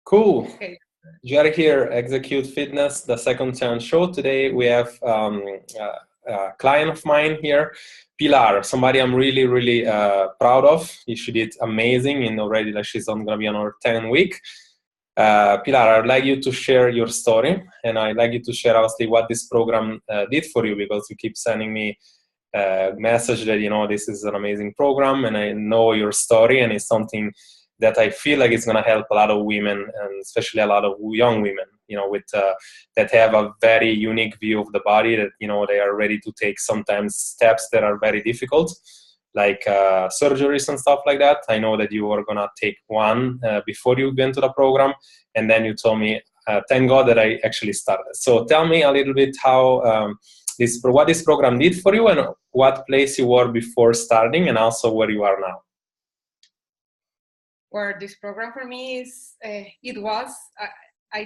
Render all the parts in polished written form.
Cool. Okay. You're here, Execute Fitness, the second chance show. Today we have a client of mine here, Pilar, somebody I'm really proud of. She did amazing, and already like she's going to be on her 10th week. Pilar, I'd like you to share your story, and I'd like you to share obviously what this program did for you, because you keep sending me a message that, you know, this is an amazing program, and I know your story, and it's something that I feel like it's going to help a lot of women, and especially a lot of young women, you know, with that have a very unique view of the body, that, you know, they are ready to take sometimes steps that are very difficult, like surgeries and stuff like that. I know that you were going to take one before you went to the program, and then you told me, thank God that I actually started. So tell me a little bit how what this program did for you, and what place you were before starting, and also where you are now. Where this program for me is, I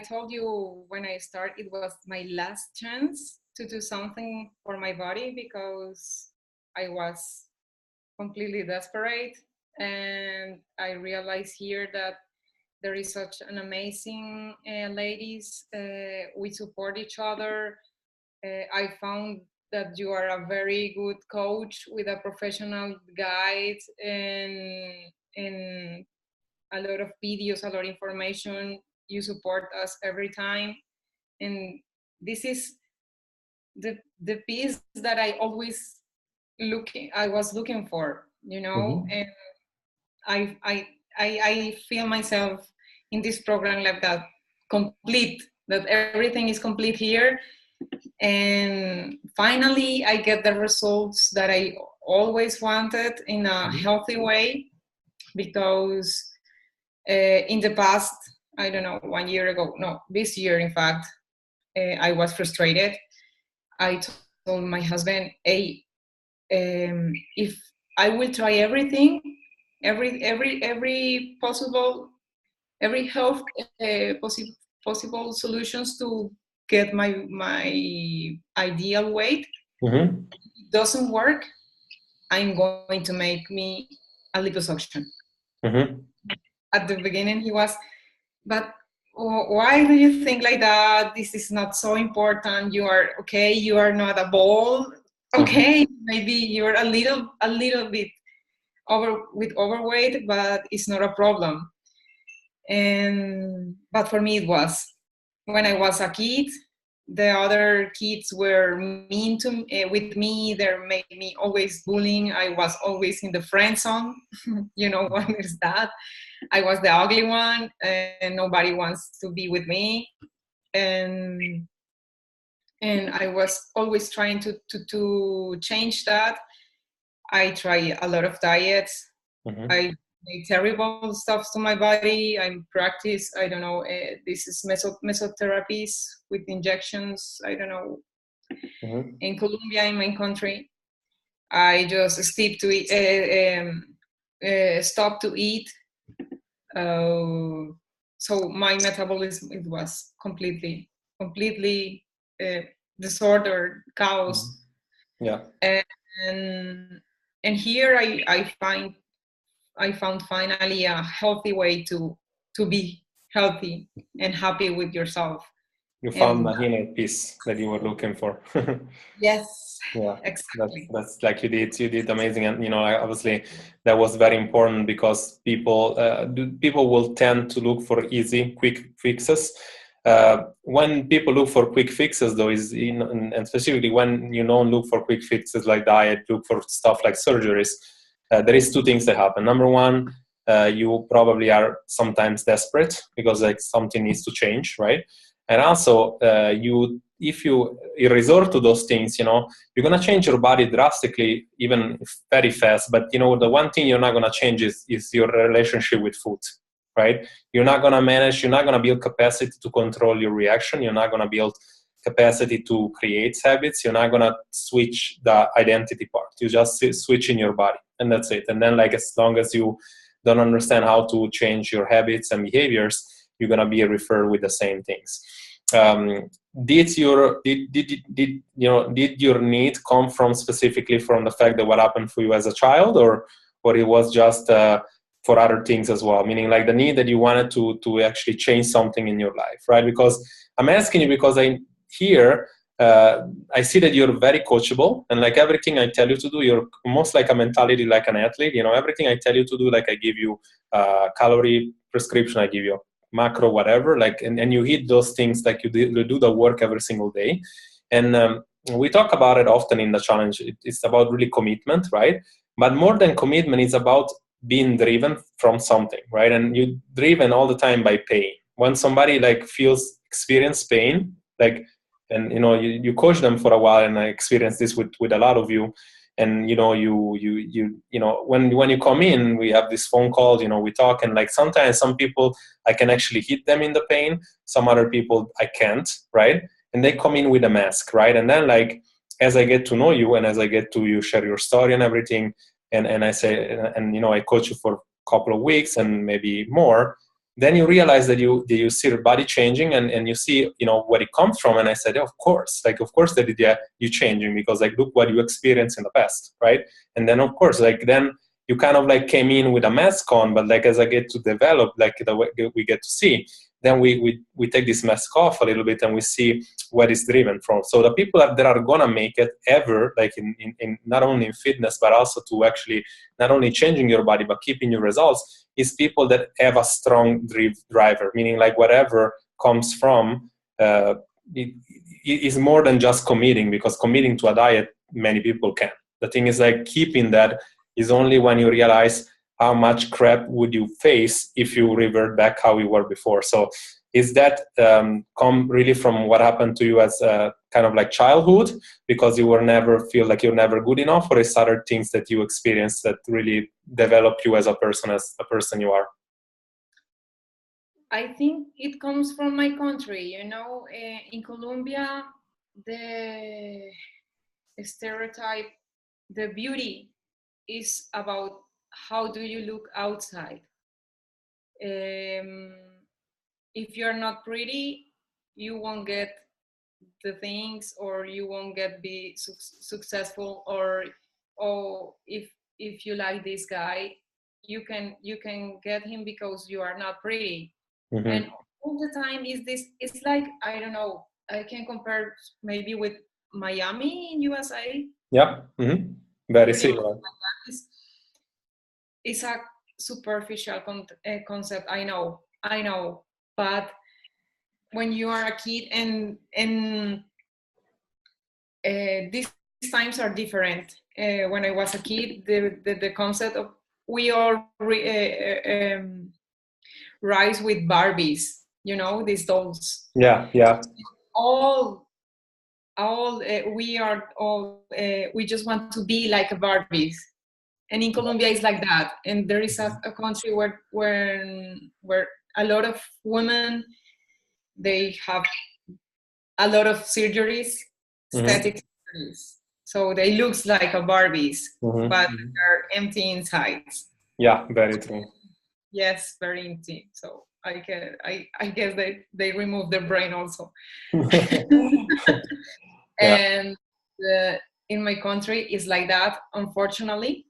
told you when I started, it was my last chance to do something for my body, because I was completely desperate. And I realized here that there is such an amazing ladies. We support each other. I found that you are a very good coach with a professional guide, and a lot of videos, a lot of information. You support us every time, and this is the piece that I was looking for, you know. Mm-hmm. And I feel myself in this program like that, complete, that everything is complete here. And finally I get the results that I always wanted in a healthy way, because in the past, I don't know, 1 year ago, no, this year, in fact, I was frustrated. I told my husband, hey, if I will try everything, every health possible solutions to get my ideal weight, Mm-hmm. it doesn't work, I'm going to make me a liposuction. Mm-hmm. At the beginning he was, but why do you think like that? This is not so important. You are okay. You are not a ball. Okay, maybe you're a little bit overweight, but it's not a problem. And but for me, it was when I was a kid. The other kids were mean with me. They made me always bullying. I was always in the friend zone. You know what is that? I was the ugly one, and nobody wants to be with me. And I was always trying to change that. I try a lot of diets. I made terrible stuff to my body. I practice, I don't know, this is mesotherapies with injections. I don't know. In Colombia, in my country, I just stop to eat. So my metabolism, it was completely disordered, chaos. Yeah. And here I found finally a healthy way to be healthy and happy with yourself. You found And the inner peace that you were looking for. yes, Yeah, exactly. that's like you did amazing, and you know, obviously that was very important, because people will tend to look for easy, quick fixes. When people look for quick fixes, though, and specifically when you don't look for quick fixes like diet, look for stuff like surgeries. There is two things that happen. Number one, you probably are sometimes desperate because like something needs to change, right? And also, if you resort to those things, you know, you're gonna change your body drastically, even very fast. But you know, the one thing you're not gonna change is your relationship with food, right? You're not gonna manage. You're not gonna build capacity to control your reaction. You're not gonna build capacity to create habits. You're not gonna switch the identity part. You just switch in your body, and that's it. And then, like, as long as you don't understand how to change your habits and behaviors, you're gonna be referred with the same things. Did your need come from specifically from the fact that what happened for you as a child, or it was just for other things as well, meaning like the need that you wanted to actually change something in your life, right? Because I'm asking you because I see that you're very coachable, and like everything I tell you to do, you're almost like a mentality like an athlete. You know, everything I tell you to do, like I give you calorie prescription, I give you macro, whatever, like, and you hit those things, like you do the work every single day. And we talk about it often in the challenge. It's about really commitment, right? But more than commitment, it's about being driven from something, right? And you're driven all the time by pain. When somebody like experience pain, like, and you know, you coach them for a while, and I experienced this with a lot of you. And you know, you know, when you come in, we have this phone call, you know, we talk, and like sometimes some people I can actually hit them in the pain, some other people I can't, right? And they come in with a mask, right? And then like as I get to know you, and as I get to you share your story and everything, and I say, and you know, I coach you for a couple of weeks and maybe more, then you realize that you see your body changing, and you see, you know, where it comes from. And I said, yeah, of course that yeah, you changing, because like look what you experienced in the past, right? And then of course, like then you kind of like came in with a mask on, but like as I get to develop, like the way we get to see, then we take this mask off a little bit, and we see where it's driven from. So the people that are gonna make it ever, like in not only in fitness, but also to actually not only changing your body but keeping your results, is people that have a strong driver, meaning like whatever comes from it is more than just committing, because committing to a diet many people can. The thing is like keeping that is only when you realize how much crap would you face if you revert back how you were before. So is that come really from what happened to you as kind of like childhood, because you were never feel like you're never good enough, or is other things that you experienced that really develop you as a person you are? I think it comes from my country. You know, in Colombia, the stereotype, the beauty is about how do you look outside. Um, if you're not pretty, you won't get the things, or you won't get be successful, or if you like this guy, you can get him because you are not pretty. Mm-hmm. And all the time is this, it's like, I don't know, I can compare maybe with Miami in USA. Yeah. Mm-hmm. Very Pretty much similar. like that. It's a superficial concept, I know, but when you are a kid, and these times are different. When I was a kid, the concept of, we all rise with Barbies, you know, these dolls. Yeah. Yeah. All we are all we just want to be like a Barbies. And in Colombia it's like that, and there is a country where a lot of women, they have a lot of surgeries, Mm-hmm. aesthetic surgeries, so they looks like a Barbies, Mm-hmm. but they're empty insides. Yeah, very true. Yes, very empty. So I guess they remove their brain also. Yeah. And in my country is like that, unfortunately.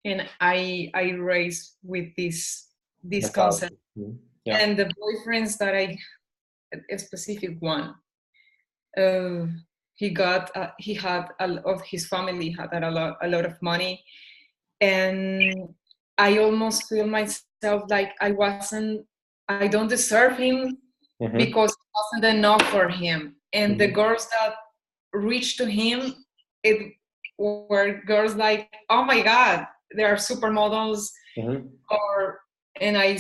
And I raised with this concept. Mhm. Yeah. And the boyfriends that I, a specific one, uh, he had of his family had a lot of money, and I almost feel myself like I don't deserve him, Mm-hmm. because it wasn't enough for him. And the Mm-hmm. girls that reached to him, it were girls like, oh my god, they are supermodels. Mm-hmm. Or, and I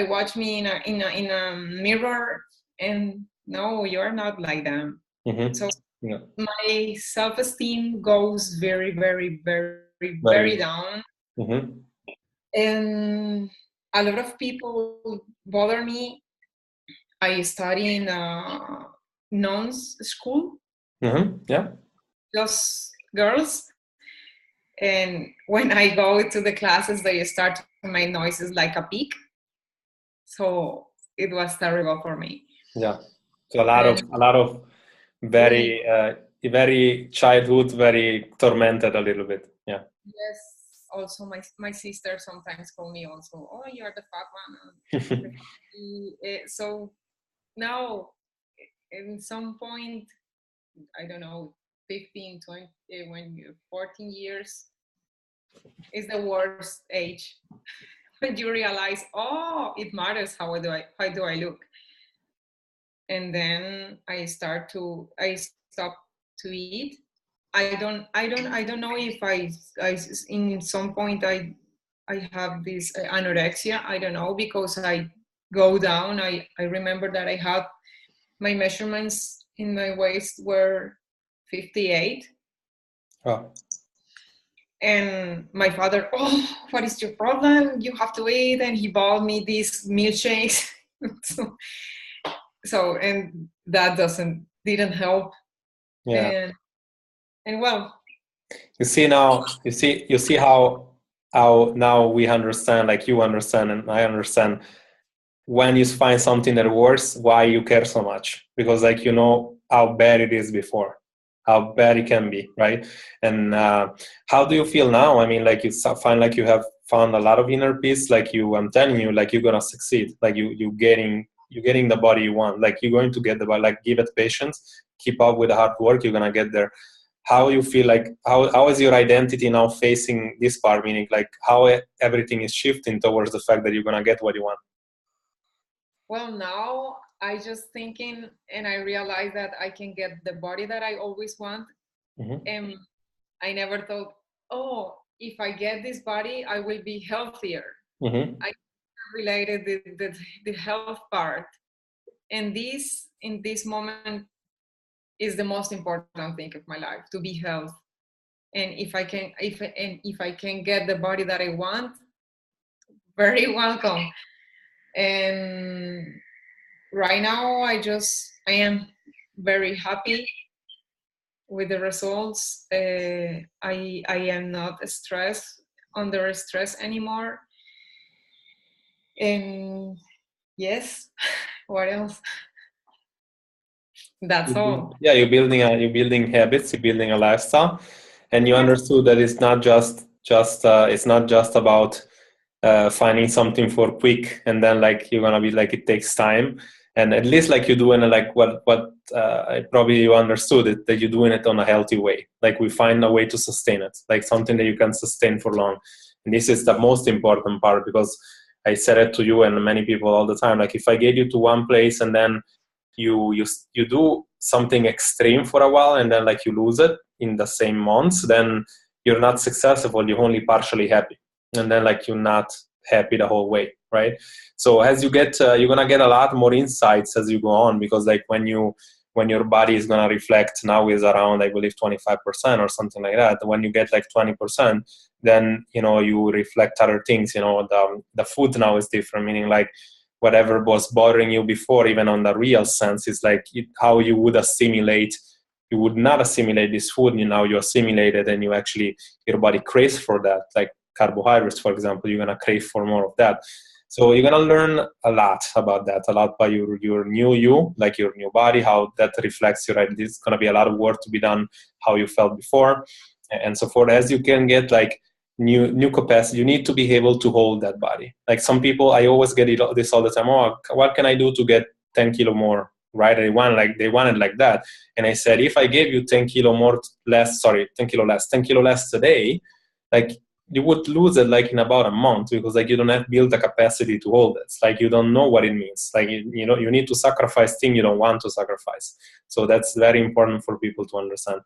watch me in a mirror, and no, you're not like them. Mm-hmm. So Yeah. my self-esteem goes very, very, very, very Very. down. Mm-hmm. And a lot of people bother me. I study in a nuns school, Mm-hmm. Yeah. just girls. And when I go to the classes, they start to make noises like a pig. So it was terrible for me. Yeah. So And a lot of really, very very childhood, very tormented a little bit. Yeah. yes, also my sister sometimes call me also, oh, you're the fat one. So now in some point, I don't know, 15, 20, when you're 14 years is the worst age when you realize, oh, it matters how do I look. And then I stop to eat. I don't know if I in some point I have this anorexia. I don't know, because I go down. I remember that I had my measurements in my waist were 58. Oh. And my father, oh, what is your problem? You have to eat. And he bought me these milkshakes. so and that didn't help. Yeah. And well, You see now, you see how now we understand, like you understand and I understand, when you find something that works, why you care so much, because like you know how bad it is before, how bad it can be, right? And how do you feel now? I mean, like you find like you have found a lot of inner peace. Like I'm telling you, like you're gonna succeed. Like you getting the body you want. Like you're going to get the body. Like give it patience, keep up with the hard work. You're gonna get there. How you feel, like how is your identity now facing this part, meaning like how everything is shifting towards the fact that you're gonna get what you want? Well, now I just thinking, and I realize that I can get the body that I always want. Mm-hmm. And I never thought, oh, if I get this body, I will be healthier. Mm-hmm. I related the health part, and this in this moment is the most important thing of my life, to be healthy. And if I can get the body that I want, very welcome. And right now I am very happy with the results. I am not under stress anymore. And yes, what else? That's all. Yeah, you're building habits, you're building a lifestyle, and you understood that it's not just about finding something for quick, and then like you're gonna be like it takes time, and at least like you're doing it like what probably you understood it, that you're doing it on a healthy way. Like we find a way to sustain it, like something that you can sustain for long, and this is the most important part, because I said it to you and many people all the time. Like if I get you to one place and then you do something extreme for a while and then like you lose it in the same months, then you're not successful, you're only partially happy, and then like you're not happy the whole way, right? So as you get you're gonna get a lot more insights as you go on, because like when your body is gonna reflect, now is around I believe 25% or something like that. When you get like 20%, then you know you reflect other things. You know, the food now is different, meaning like whatever was bothering you before, even on the real sense, is like how you would assimilate. You would not assimilate this food, now you assimilate it, and you actually, your body craves for that. Like carbohydrates, for example, you're gonna crave for more of that. So you're gonna learn a lot about that, a lot by your new you, like your new body, how that reflects your identity. It's gonna be a lot of work to be done, how you felt before, and so forth. As you can get like new capacity, you need to be able to hold that body. Like some people, I always get this all the time, oh, what can I do to get 10 kilo more, right? They want it like that. And I said, if I gave you 10 kilo less today, like you would lose it like in about a month, because like you don't have built the capacity to hold it. It's like you don't know what it means. Like you know, you need to sacrifice things you don't want to sacrifice. So that's very important for people to understand.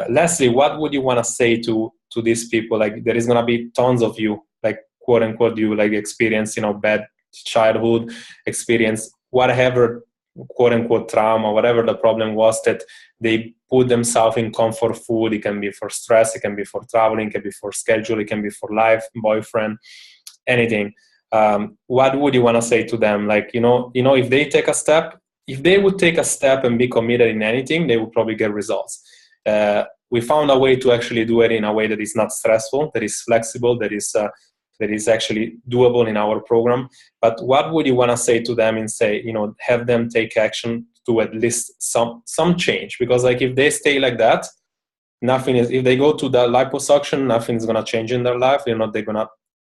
Leslie, what would you want to say to these people? Like there is going to be tons of you, like quote unquote, you like experience, you know, bad childhood experience, whatever quote unquote trauma, whatever the problem was, that they put themselves in comfort food. It can be for stress, it can be for traveling, it can be for schedule, it can be for life, boyfriend, anything. What would you want to say to them? Like, you know, if they take a step, if they would take a step and be committed in anything, they would probably get results. We found a way to actually do it in a way that is not stressful, that is flexible, that is actually doable in our program. But what would you want to say to them and say, you know, have them take action to at least some change? Because like if they stay like that, nothing is, if they go to the liposuction, nothing is going to change in their life. They're going to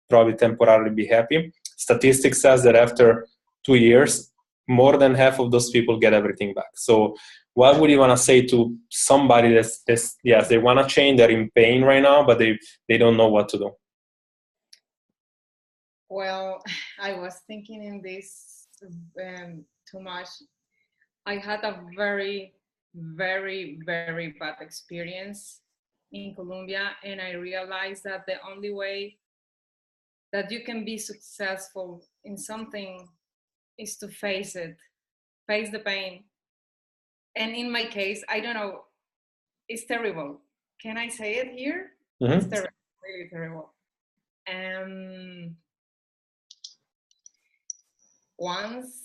probably temporarily be happy. Statistics says that after 2 years, more than half of those people get everything back. So what would you want to say to somebody that's yes, they want to change, they're in pain right now, but they don't know what to do? Well, I was thinking in this too much. I had a very, very, very bad experience in Colombia, and I realized that the only way that you can be successful in something is to face it, face the pain. And in my case, I don't know, it's terrible. Can I say it here? Mm-hmm. It's terrible, really terrible. Once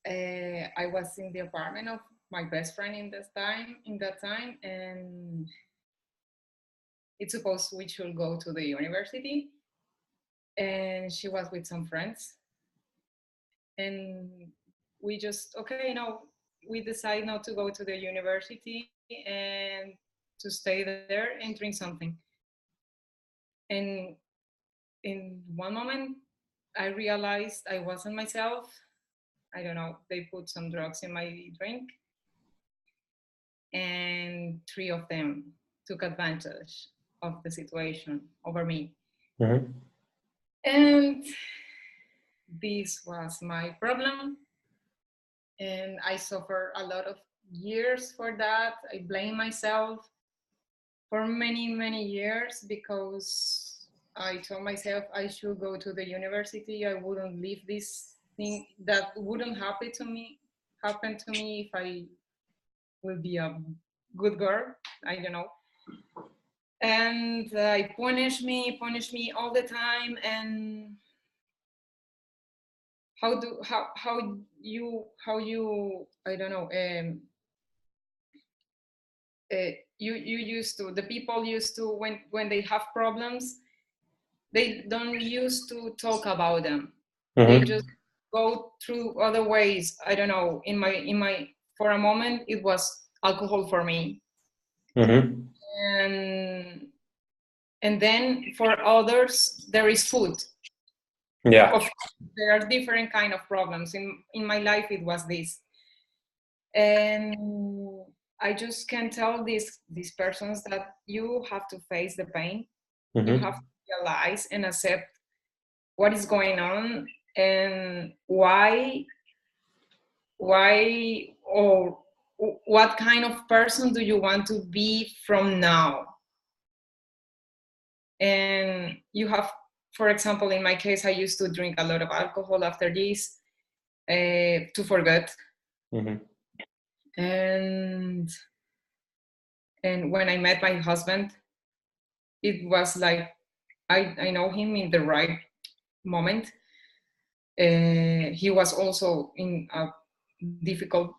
I was in the apartment of my best friend in that time, and it's supposed we should go to the university, and she was with some friends, and we just we decide not to go to the university and to stay there and drink something. And in one moment I realized I wasn't myself. I don't know, they put some drugs in my drink, and 3 of them took advantage of the situation over me. Mm-hmm. And this was my problem, and I suffered a lot of years for that. I blame myself for many, many years, because I told myself I should go to the university. I wouldn't leave this thing, that wouldn't happen to me if I will be a good girl. I don't know. And I punish me all the time. And how you I don't know, you used to, the people used to, when they have problems, they don't used to talk about them. Mm-hmm. They just go through other ways. I don't know, in my for a moment it was alcohol for me. Mm-hmm. And then for others there is food. Yeah. Of course, there are different kind of problems. In my life it was this. And I just can tell these persons that you have to face the pain. Mm-hmm. You have to realize and accept what is going on, and why or what kind of person do you want to be from now. And you have, for example, in my case, I used to drink a lot of alcohol after this to forget. Mm-hmm. And when I met my husband, it was like I know him in the right moment. He was also in a difficult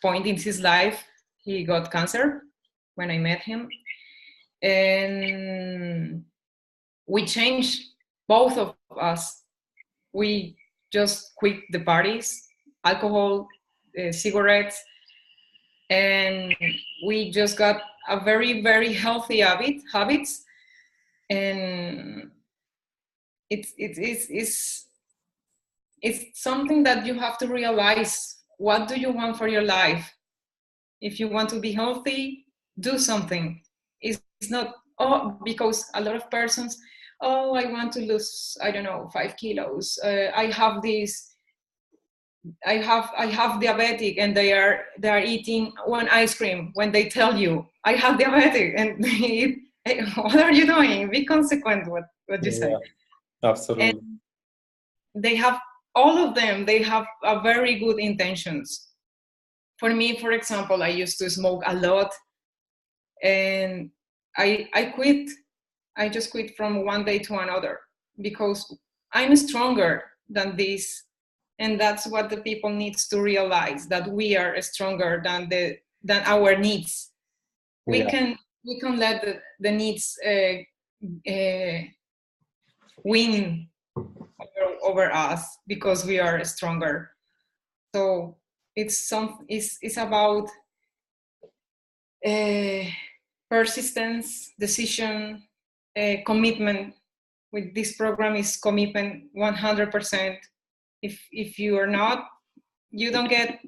point in his life. He got cancer when I met him, and we changed, both of us. We just quit the parties, alcohol, cigarettes, and we just got a very, very healthy habits. And it's something that you have to realize. What do you want for your life? If you want to be healthy, do something. It's not, because a lot of persons, I want to lose, I don't know, 5 kilos. I have this, I have diabetic, and they are eating one ice cream when they tell you I have diabetic, and what are you doing? Be consequent what you say. Yeah, absolutely. And they have, all of them, they have a very good intentions. For me, for example, I used to smoke a lot, and I quit. I just quit from one day to another, because I'm stronger than this. And that's what the people needs to realize, that we are stronger than our needs. We can let the needs win over us, because we are stronger. So it's about persistence, decision, commitment. With this program is commitment 100%. If you are not, you don't get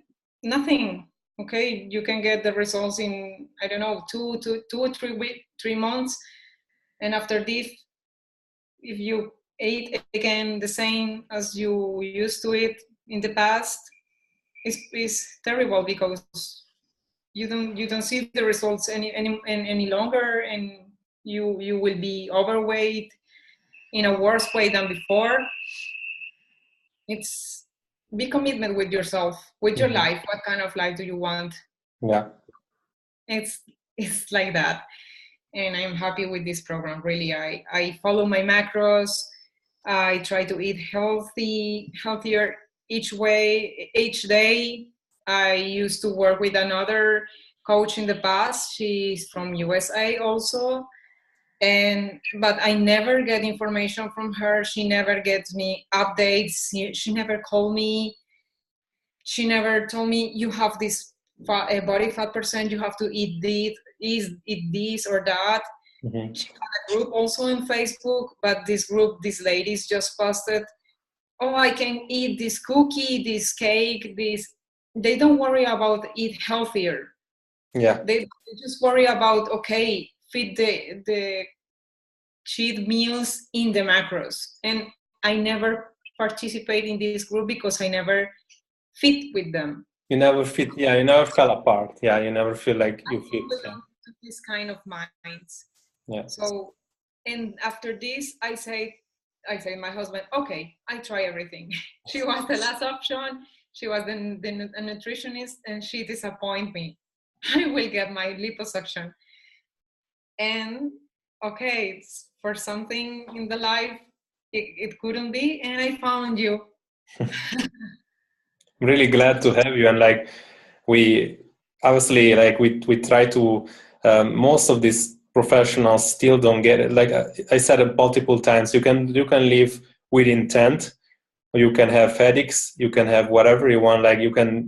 nothing. Okay, you can get the results in, I don't know, 3 months, and after this, if you ate again the same as you used to eat in the past, it's terrible, because you don't see the results any longer, and you will be overweight in a worse way than before. It's be commitment with yourself, with your life. What kind of life do you want? Yeah. It's like that. And I'm happy with this program. Really, I follow my macros. I try to eat healthier each day. I used to work with another coach in the past. She's from USA also, but I never get information from her. She never gets me updates. She never called me. She never told me, you have this body fat percent, you have to eat this or that. Mm-hmm. She had a group also in Facebook, but these ladies just posted, oh, I can eat this cookie, this cake, this. They don't worry about eat healthier. Yeah. They just worry about, okay, fit the cheat meals in the macros. And I never participate in this group because I never fit with them. You never fit. Yeah, you never fell apart. Yeah, you never feel like you fit. I belong to this kind of minds. Yeah. So, and after this, I say my husband, okay, I try everything. She was the last option. She was a nutritionist, and she disappointed me. I will get my liposuction. And okay, it's for something in the life, it couldn't be, and I found you. I'm really glad to have you. And like we obviously like we try to most of these professionals still don't get it. Like I said it multiple times, you can live with intent. You can have headaches, you can have whatever you want. Like you can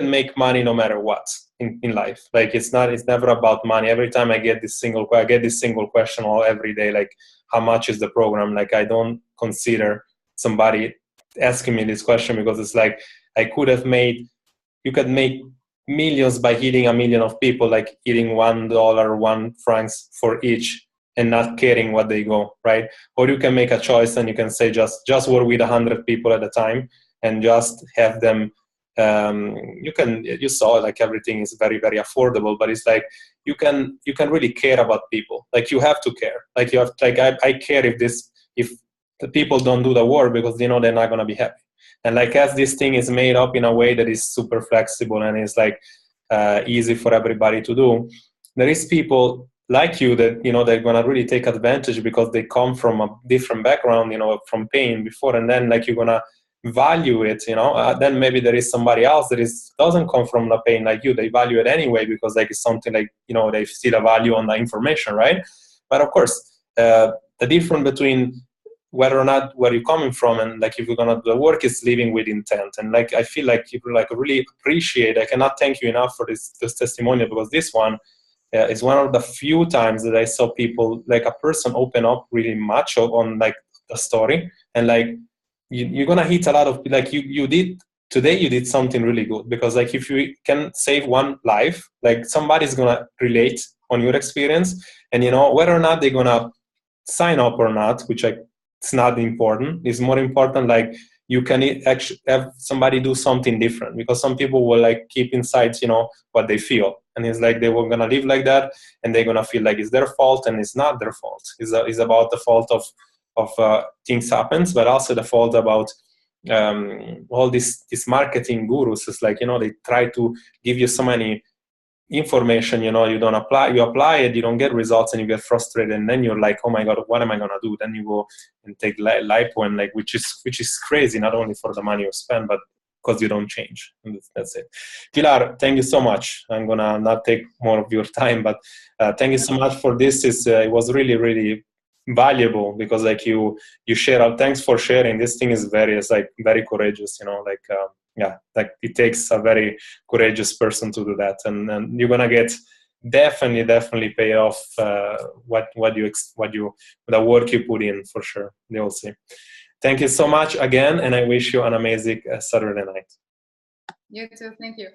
make money no matter what in life. Like it's never about money. Every time I get this single question all every day, like how much is the program? Like I don't consider somebody asking me this question, because it's like you could make millions by hitting a million of people, like eating $1, $1 for each, and not caring what they go, right? Or you can make a choice and you can say just work with 100 people at a time and just have them. You saw like everything is very, very affordable, but it's like you can really care about people. Like you have to care. Like you have, like I care if the people don't do the work, because they're not going to be happy. And like as this thing is made up in a way that is super flexible and is like easy for everybody to do, there is people like you that they're gonna really take advantage because they come from a different background, from pain before, and then like you're gonna value it. Then maybe there is somebody else that doesn't come from the pain like you. They value it anyway because like it's something like they see the value on the information, right? But of course, the difference between whether or not where you're coming from and like if you're gonna do the work is living with intent. And like I feel like people like really appreciate. I cannot thank you enough for this testimonial, because this one is one of the few times that I saw people, like a person, open up really much on like the story. And like you're gonna hit a lot of, like you did today, you did something really good, because like if you can save one life, like somebody's gonna relate on your experience. And whether or not they're gonna sign up or not, which like it's not important. It's more important like you can actually have somebody do something different, because some people will like keep inside what they feel, and it's like they were gonna live like that, and they're gonna feel like it's their fault, and it's not their fault. It's about the fault of things happens, but also the fault about all these marketing gurus. It's like they try to give you so many information, you don't you apply it, you don't get results, and you get frustrated, and then you're like, oh my god, what am I gonna do? Then you go and take lipo, and like which is crazy, not only for the money you spend, but because you don't change. And that's it. Pilar, thank you so much. I'm gonna not take more of your time, but thank you so much for this. It was really, really valuable, because like you share. Thanks for sharing. This thing is very courageous, yeah, like it takes a very courageous person to do that, and you're gonna get definitely pay off the work you put in, for sure. They will see. Thank you so much again, and I wish you an amazing Saturday night. You too. Thank you.